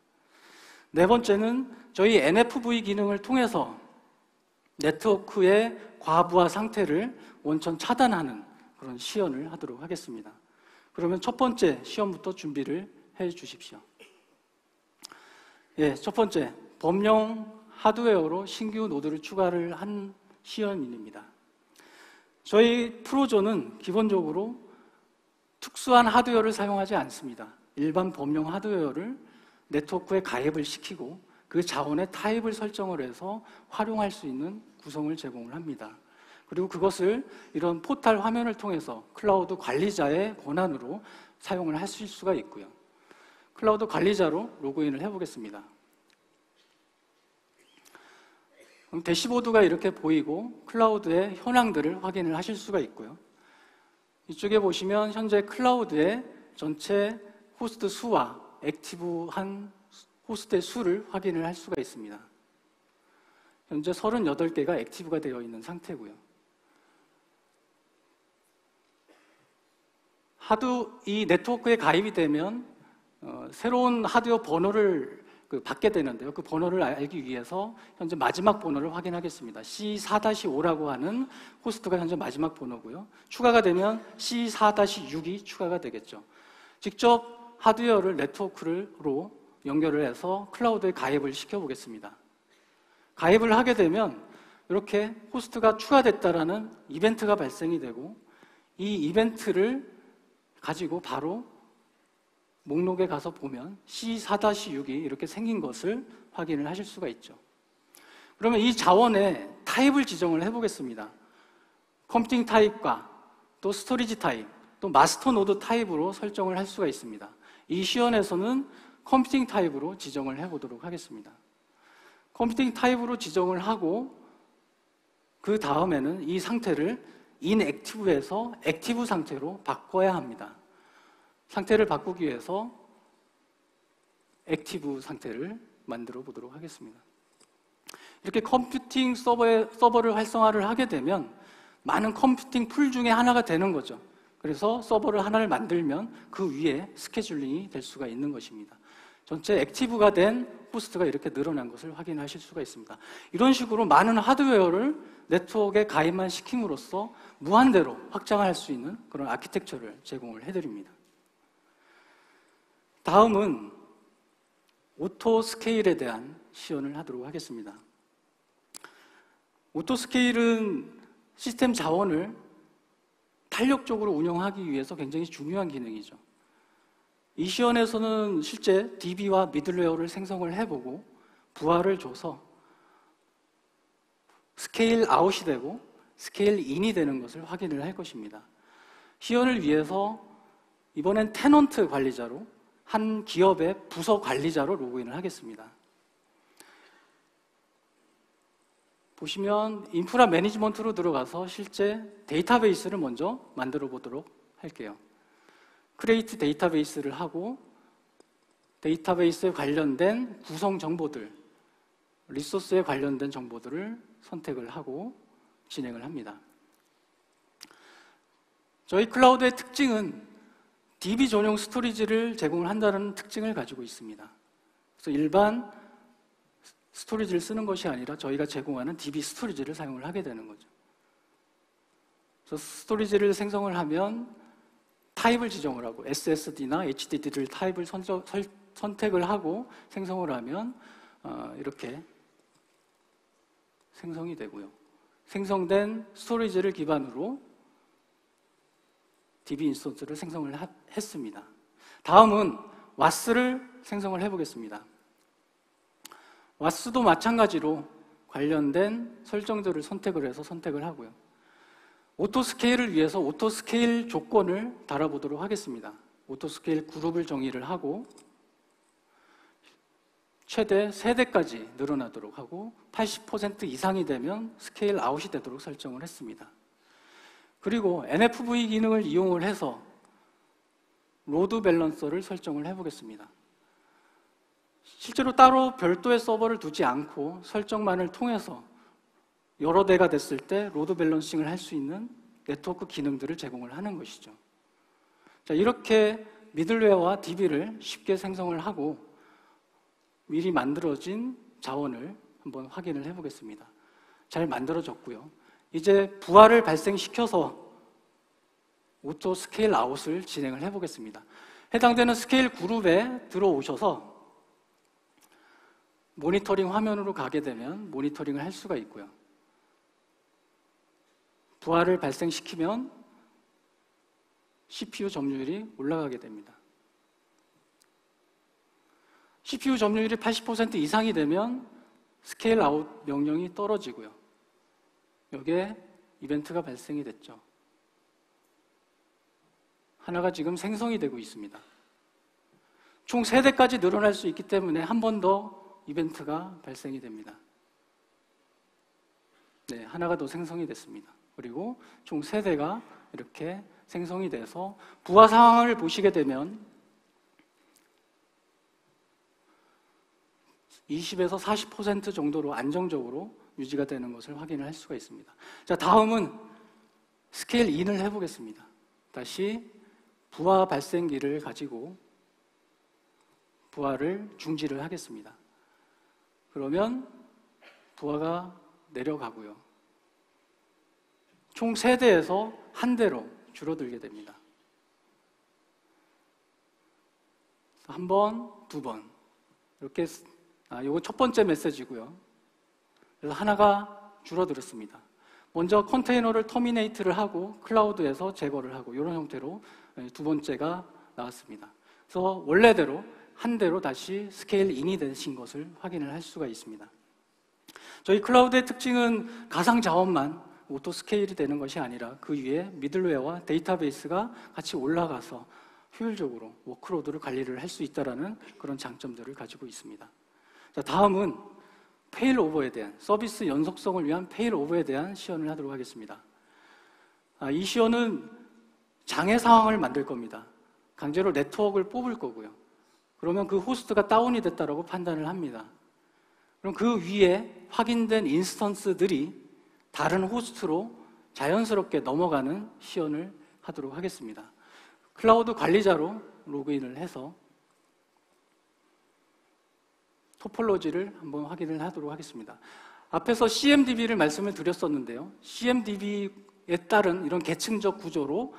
네 번째는 저희 NFV 기능을 통해서 네트워크의 과부하 상태를 원천 차단하는 그런 시연을 하도록 하겠습니다. 그러면 첫 번째 시연부터 준비를 해 주십시오. 예, 첫 번째, 범용 하드웨어로 신규 노드를 추가를 한 시연입니다. 저희 프로존은 기본적으로 특수한 하드웨어를 사용하지 않습니다. 일반 범용 하드웨어를 네트워크에 가입을 시키고 그 자원의 타입을 설정을 해서 활용할 수 있는 구성을 제공을 합니다. 그리고 그것을 이런 포탈 화면을 통해서 클라우드 관리자의 권한으로 사용을 하실 수가 있고요. 클라우드 관리자로 로그인을 해보겠습니다. 그럼 대시보드가 이렇게 보이고 클라우드의 현황들을 확인을 하실 수가 있고요. 이쪽에 보시면 현재 클라우드의 전체 호스트 수와 액티브한 호스트의 수를 확인을 할 수가 있습니다. 현재 38개가 액티브가 되어 있는 상태고요. 이 네트워크에 가입이 되면 새로운 하드웨어 번호를 받게 되는데요. 그 번호를 알기 위해서 현재 마지막 번호를 확인하겠습니다. C4-5라고 하는 호스트가 현재 마지막 번호고요. 추가가 되면 C4-6이 추가가 되겠죠. 직접 하드웨어를 네트워크로 연결을 해서 클라우드에 가입을 시켜보겠습니다. 가입을 하게 되면 이렇게 호스트가 추가됐다라는 이벤트가 발생이 되고, 이 이벤트를 가지고 바로 목록에 가서 보면 C4-6이 이렇게 생긴 것을 확인을 하실 수가 있죠. 그러면 이 자원의 타입을 지정을 해보겠습니다. 컴퓨팅 타입과 또 스토리지 타입, 또 마스터 노드 타입으로 설정을 할 수가 있습니다. 이 시연에서는 컴퓨팅 타입으로 지정을 해보도록 하겠습니다. 컴퓨팅 타입으로 지정을 하고 그 다음에는 이 상태를 inactive에서 액티브 상태로 바꿔야 합니다. 상태를 바꾸기 위해서 액티브 상태를 만들어 보도록 하겠습니다. 이렇게 컴퓨팅 서버를 활성화를 하게 되면 많은 컴퓨팅 풀 중에 하나가 되는 거죠. 그래서 서버를 하나를 만들면 그 위에 스케줄링이 될 수가 있는 것입니다. 전체 액티브가 된 호스트가 이렇게 늘어난 것을 확인하실 수가 있습니다. 이런 식으로 많은 하드웨어를 네트워크에 가입만 시킴으로써 무한대로 확장할 수 있는 그런 아키텍처를 제공을 해드립니다. 다음은 오토 스케일에 대한 시연을 하도록 하겠습니다. 오토 스케일은 시스템 자원을 탄력적으로 운영하기 위해서 굉장히 중요한 기능이죠. 이 시연에서는 실제 DB와 미들웨어를 생성을 해보고 부하를 줘서 스케일 아웃이 되고 스케일 인이 되는 것을 확인을 할 것입니다. 시연을 위해서 이번엔 테넌트 관리자로 한 기업의 부서 관리자로 로그인을 하겠습니다. 보시면 인프라 매니지먼트로 들어가서 실제 데이터베이스를 먼저 만들어 보도록 할게요. 크리에이트 데이터베이스를 하고 데이터베이스에 관련된 구성 정보들, 리소스에 관련된 정보들을 선택을 하고 진행을 합니다. 저희 클라우드의 특징은 DB 전용 스토리지를 제공을 한다는 특징을 가지고 있습니다. 그래서 일반 스토리지를 쓰는 것이 아니라 저희가 제공하는 DB 스토리지를 사용을 하게 되는 거죠. 그래서 스토리지를 생성을 하면 타입을 지정을 하고 SSD나 HDD를 타입을 선택을 하고 생성을 하면 이렇게 생성이 되고요. 생성된 스토리지를 기반으로 DB 인스턴스를 생성을 했습니다. 다음은 WAS를 생성을 해보겠습니다. WAS도 마찬가지로 관련된 설정들을 선택을 해서 선택을 하고요. 오토스케일을 위해서 오토스케일 조건을 달아보도록 하겠습니다. 오토스케일 그룹을 정의를 하고 최대 3대까지 늘어나도록 하고 80% 이상이 되면 스케일 아웃이 되도록 설정을 했습니다. 그리고 NFV 기능을 이용을 해서 로드 밸런서를 설정을 해보겠습니다. 실제로 따로 별도의 서버를 두지 않고 설정만을 통해서 여러 대가 됐을 때 로드 밸런싱을 할 수 있는 네트워크 기능들을 제공을 하는 것이죠. 자, 이렇게 미들웨어와 DB를 쉽게 생성을 하고 미리 만들어진 자원을 한번 확인을 해보겠습니다. 잘 만들어졌고요. 이제 부하를 발생시켜서 오토 스케일 아웃을 진행을 해보겠습니다. 해당되는 스케일 그룹에 들어오셔서 모니터링 화면으로 가게 되면 모니터링을 할 수가 있고요. 부하를 발생시키면 CPU 점유율이 올라가게 됩니다. CPU 점유율이 80% 이상이 되면 스케일 아웃 명령이 떨어지고요. 여기에 이벤트가 발생이 됐죠. 하나가 지금 생성이 되고 있습니다. 총 3대까지 늘어날 수 있기 때문에 한 번 더 이벤트가 발생이 됩니다. 네, 하나가 더 생성이 됐습니다. 그리고 총 3대가 이렇게 생성이 돼서 부하 상황을 보시게 되면 20에서 40% 정도로 안정적으로 유지가 되는 것을 확인을 할 수가 있습니다. 자, 다음은 스케일 인을 해보겠습니다. 다시 부하 발생기를 가지고 부하를 중지를 하겠습니다. 그러면 부하가 내려가고요. 총 3대에서 1대로 줄어들게 됩니다. 한 번, 2번 이렇게 이거 첫 번째 메시지고요. 그래서 하나가 줄어들었습니다. 먼저 컨테이너를 터미네이트를 하고 클라우드에서 제거를 하고 이런 형태로 2번째가 나왔습니다. 그래서 원래대로 1대로 다시 스케일 인이 되신 것을 확인을 할 수가 있습니다. 저희 클라우드의 특징은 가상 자원만 오토 스케일이 되는 것이 아니라 그 위에 미들웨어와 데이터베이스가 같이 올라가서 효율적으로 워크로드를 관리를 할 수 있다는 그런 장점들을 가지고 있습니다. 자, 다음은 페일오버에 대한, 서비스 연속성을 위한 페일오버에 대한 시연을 하도록 하겠습니다. 이 시연은 장애 상황을 만들 겁니다. 강제로 네트워크를 뽑을 거고요. 그러면 그 호스트가 다운이 됐다고 판단을 합니다. 그럼 그 위에 확인된 인스턴스들이 다른 호스트로 자연스럽게 넘어가는 시연을 하도록 하겠습니다. 클라우드 관리자로 로그인을 해서 토폴로지를 한번 확인을 하도록 하겠습니다. 앞에서 CMDB를 말씀을 드렸었는데요. CMDB에 따른 이런 계층적 구조로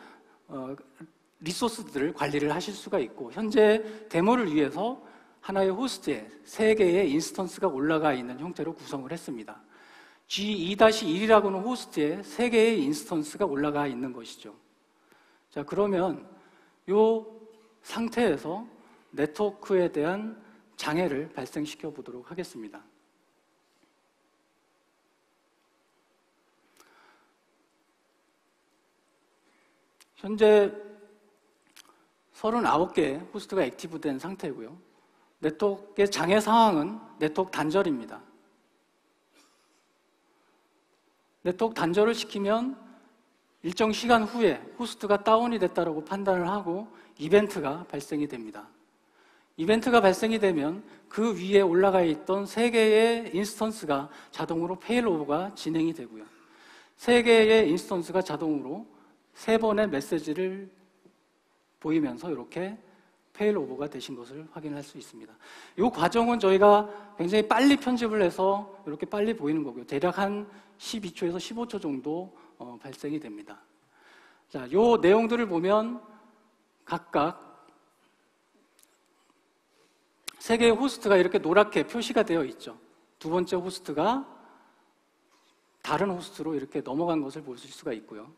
리소스들을 관리를 하실 수가 있고, 현재 데모를 위해서 하나의 호스트에 3개의 인스턴스가 올라가 있는 형태로 구성을 했습니다. G2-1이라고는 호스트에 3개의 인스턴스가 올라가 있는 것이죠. 자, 그러면 이 상태에서 네트워크에 대한 장애를 발생시켜 보도록 하겠습니다. 현재 39개의 호스트가 액티브된 상태고요. 네트워크의 장애 상황은 네트워크 단절입니다. 네트워크 단절을 시키면 일정 시간 후에 호스트가 다운이 됐다고 판단을 하고 이벤트가 발생이 됩니다. 이벤트가 발생이 되면 그 위에 올라가 있던 3개의 인스턴스가 자동으로 페일오버가 진행이 되고요. 3개의 인스턴스가 자동으로 3번의 메시지를 보이면서 이렇게 페일오버가 되신 것을 확인할 수 있습니다. 이 과정은 저희가 굉장히 빨리 편집을 해서 이렇게 빨리 보이는 거고요. 대략 한 12초에서 15초 정도 발생이 됩니다. 자, 이 내용들을 보면 각각 3개의 호스트가 이렇게 노랗게 표시가 되어 있죠. 2번째 호스트가 다른 호스트로 이렇게 넘어간 것을 볼 수가 있고요.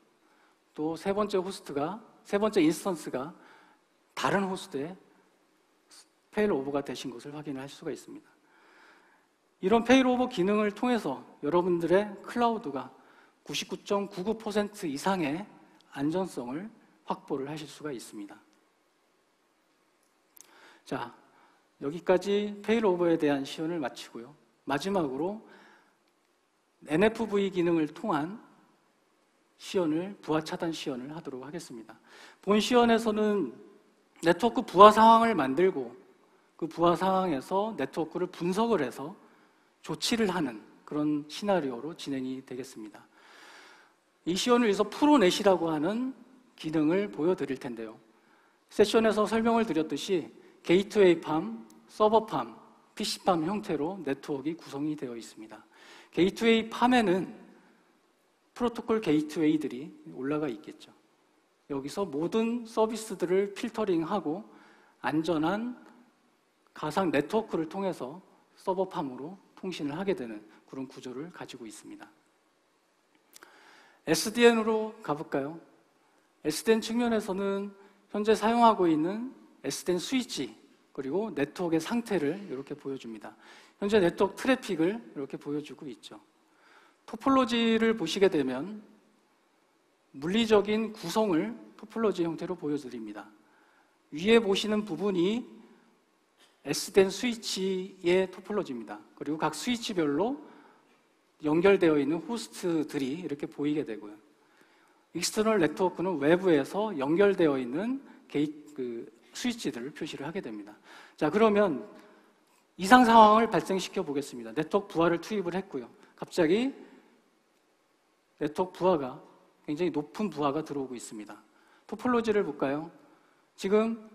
또 3번째 인스턴스가 다른 호스트에 페일오버가 되신 것을 확인할 수가 있습니다. 이런 페일오버 기능을 통해서 여러분들의 클라우드가 99.99% 이상의 안전성을 확보를 하실 수가 있습니다. 자, 여기까지 페일오버에 대한 시연을 마치고요. 마지막으로 NFV 기능을 통한 시연을, 부하 차단 시연을 하도록 하겠습니다. 본 시연에서는 네트워크 부하 상황을 만들고 그 부하 상황에서 네트워크를 분석을 해서 조치를 하는 그런 시나리오로 진행이 되겠습니다. 이 시연을 위해서 프로넷이라고 하는 기능을 보여드릴 텐데요. 세션에서 설명을 드렸듯이 게이트웨이 팜, 서버 팜, PC 팜 형태로 네트워크가 구성이 되어 있습니다. 게이트웨이 팜에는 프로토콜 게이트웨이들이 올라가 있겠죠. 여기서 모든 서비스들을 필터링하고 안전한 가상 네트워크를 통해서 서버 팜으로 통신을 하게 되는 그런 구조를 가지고 있습니다. SDN으로 가볼까요? SDN 측면에서는 현재 사용하고 있는 SDN 스위치 그리고 네트워크의 상태를 이렇게 보여줍니다. 현재 네트워크 트래픽을 이렇게 보여주고 있죠. 토폴로지를 보시게 되면 물리적인 구성을 토폴로지 형태로 보여드립니다. 위에 보시는 부분이 SDN 스위치의 토폴로지입니다. 그리고 각 스위치별로 연결되어 있는 호스트들이 이렇게 보이게 되고요. 익스터널 네트워크는 외부에서 연결되어 있는 스위치들을 표시를 하게 됩니다. 자, 그러면 이상 상황을 발생시켜 보겠습니다. 네트워크 부하를 투입을 했고요. 갑자기 네트워크 부하가 굉장히 높은 부하가 들어오고 있습니다. 토폴로지를 볼까요? 지금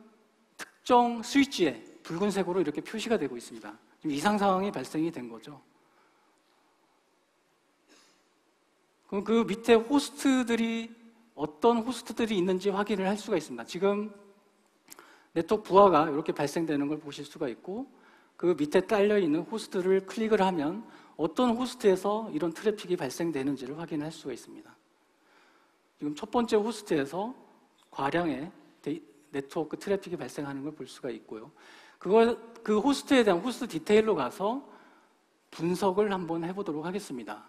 특정 스위치에 붉은색으로 이렇게 표시가 되고 있습니다. 지금 이상 상황이 발생이 된 거죠. 그럼 그 밑에 호스트들이 어떤 호스트들이 있는지 확인을 할 수가 있습니다. 지금 네트워크 부하가 이렇게 발생되는 걸 보실 수가 있고, 그 밑에 딸려 있는 호스트를 클릭을 하면 어떤 호스트에서 이런 트래픽이 발생되는지를 확인할 수가 있습니다. 지금 첫 번째 호스트에서 과량의 네트워크 트래픽이 발생하는 걸 볼 수가 있고요. 그 호스트에 대한 호스트 디테일로 가서 분석을 한번 해보도록 하겠습니다.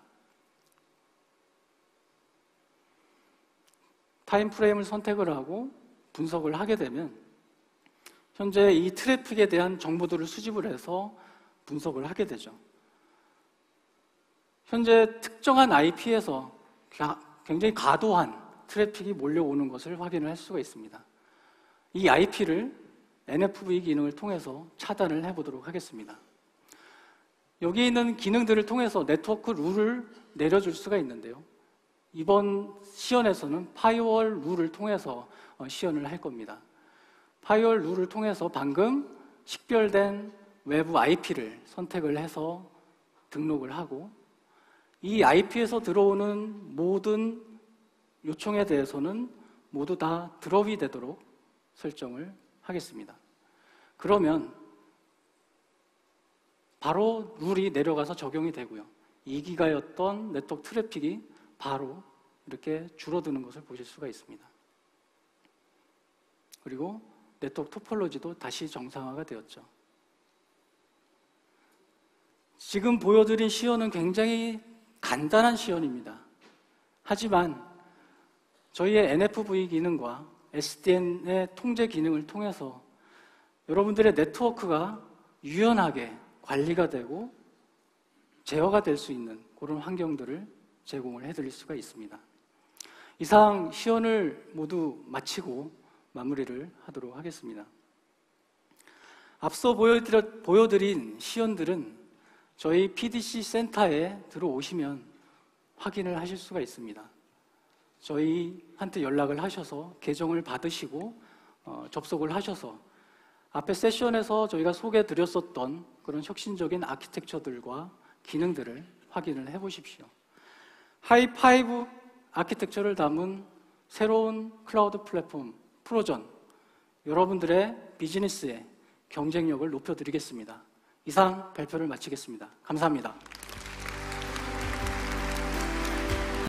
타임 프레임을 선택을 하고 분석을 하게 되면 현재 이 트래픽에 대한 정보들을 수집을 해서 분석을 하게 되죠. 현재 특정한 IP에서 굉장히 과도한 트래픽이 몰려오는 것을 확인을 할 수가 있습니다. 이 IP를 NFV 기능을 통해서 차단을 해보도록 하겠습니다. 여기 있는 기능들을 통해서 네트워크 룰을 내려줄 수가 있는데요. 이번 시연에서는 파이어월 룰을 통해서 시연을 할 겁니다. 파이어월 룰을 통해서 방금 식별된 외부 IP를 선택을 해서 등록을 하고, 이 IP에서 들어오는 모든 요청에 대해서는 모두 다 드롭이 되도록 설정을 하겠습니다. 그러면 바로 룰이 내려가서 적용이 되고요. 2기가였던 네트워크 트래픽이 바로 이렇게 줄어드는 것을 보실 수가 있습니다. 그리고 네트워크 토폴로지도 다시 정상화가 되었죠. 지금 보여드린 시연은 굉장히 간단한 시연입니다. 하지만 저희의 NFV 기능과 SDN의 통제 기능을 통해서 여러분들의 네트워크가 유연하게 관리가 되고 제어가 될 수 있는 그런 환경들을 제공을 해드릴 수가 있습니다. 이상 시연을 모두 마치고 마무리를 하도록 하겠습니다. 앞서 보여드린 시연들은 저희 PDC 센터에 들어오시면 확인을 하실 수가 있습니다. 저희한테 연락을 하셔서 계정을 받으시고 접속을 하셔서 앞에 세션에서 저희가 소개해드렸었던 그런 혁신적인 아키텍처들과 기능들을 확인을 해보십시오. 하이5 아키텍처를 담은 새로운 클라우드 플랫폼 프로전, 여러분들의 비즈니스의 경쟁력을 높여드리겠습니다. 이상 발표를 마치겠습니다. 감사합니다.